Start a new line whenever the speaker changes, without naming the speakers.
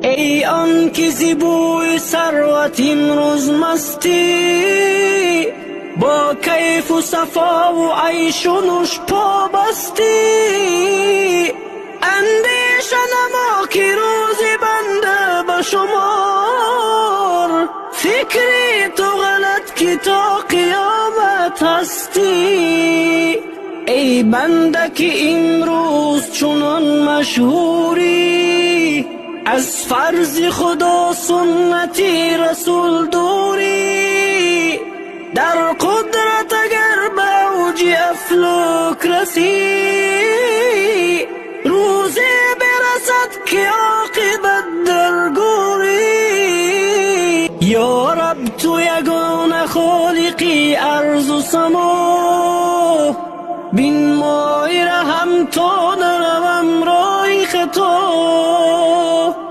ای آن که زی بوی ثروت امروز مستی، با کیف و صفا و عیش و نوش پا بستی. اندیشه نما که روز بنده به شمار، فکری تو غلط که تا قیامت هستی. ای بنده که امروز چنان مشهوری، از فرض خدا سنت رسول دوری. در قدرت اگر به اوج افلاک رسی، روزی برسد که عاقبت در گوری. یا رب تو یگانه خالقی ارض و سما، بین مای رحم تا نروم را